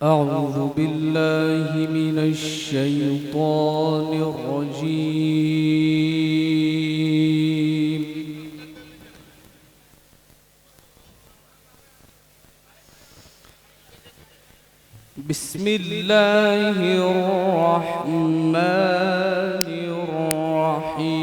أعوذ بالله من الشيطان الرجيم. بسم الله الرحمن الرحيم.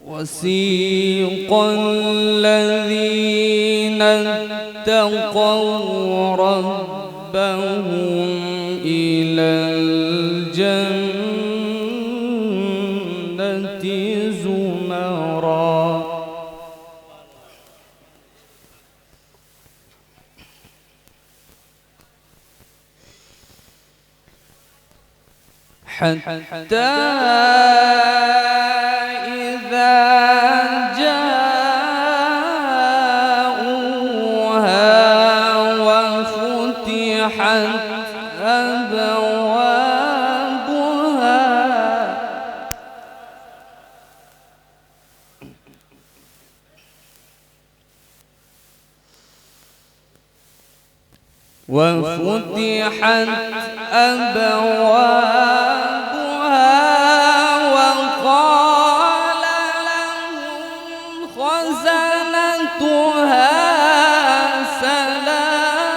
وسيق الذين اتقوا ربهم إلى الجنة زمرا حتى وفتحت أبوابها وقال لهم خزنتها سلام.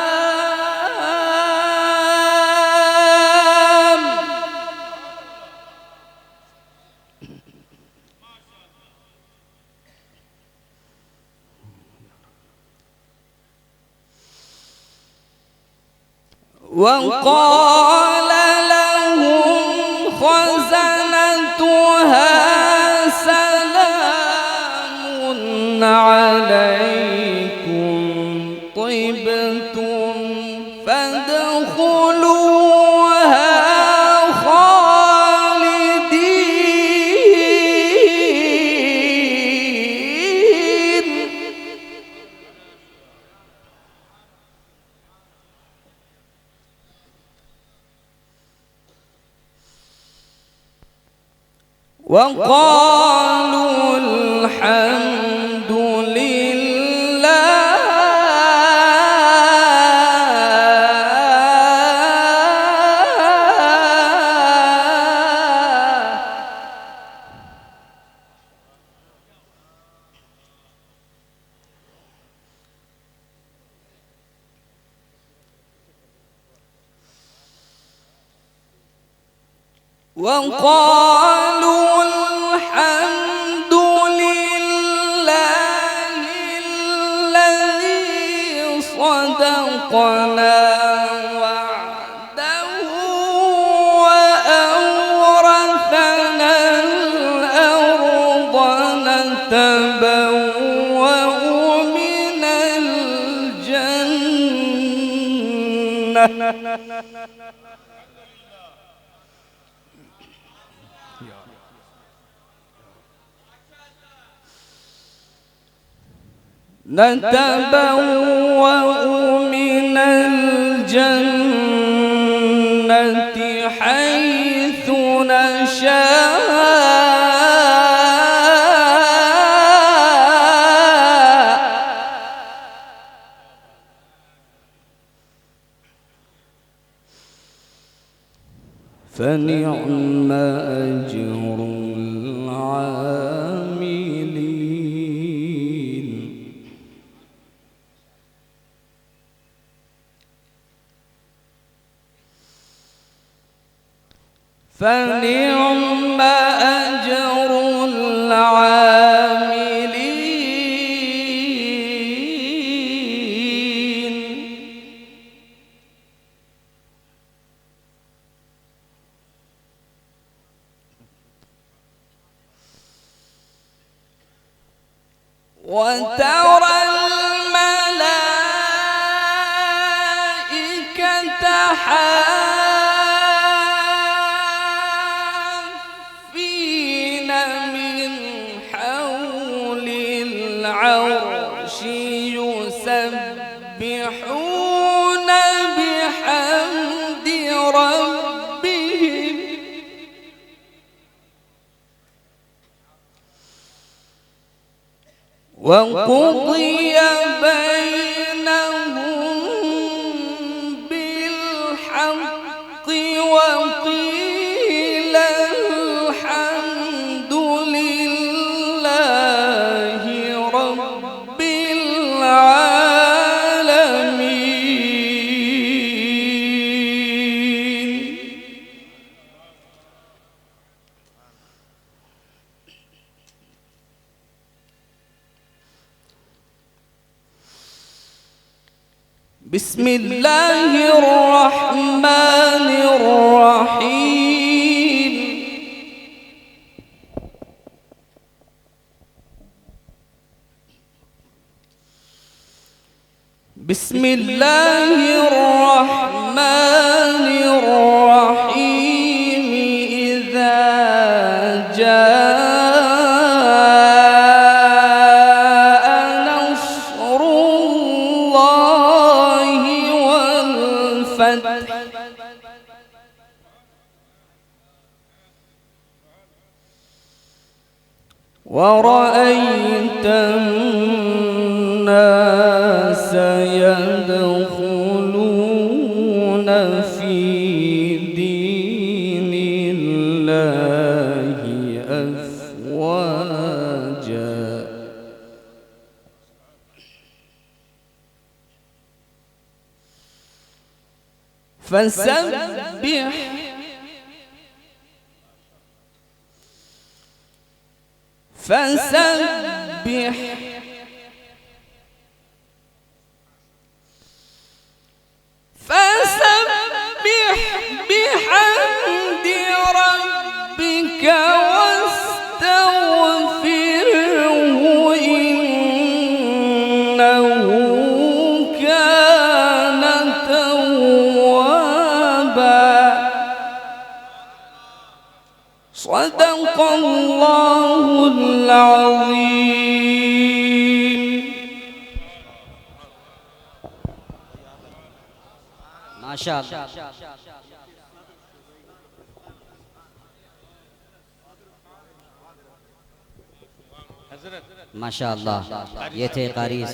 وقال لهم خزنتها سلام عليكم طبتم فادخلوها خالدين. وقالوا الحمد لله وقالوا الحمد لله الذي صدقنا وعده وأورثنا الأرض نتبوأ من الجنة من الجنة حيث نشاء فنعم أجر العاملين. فنعم أجر العاملين. وترى الملائكة حافين من حول العرش يسبحون يسبحون بحمد ربهم وقضي بينهم بالحق وقيل الحمد لله رب العالمين. بسم الله الرحمن الرحيم. بسم الله الرحمن الرحيم. إذا جاء نصر الله والفتح ورأيت الناس يدخلون في دين الله أفواجا فسبح فسبح بحمد ربك واستغفره إنه كان توابا. صدق الله العظيم. ما شاء الله. ما شاء الله. ये थे कारी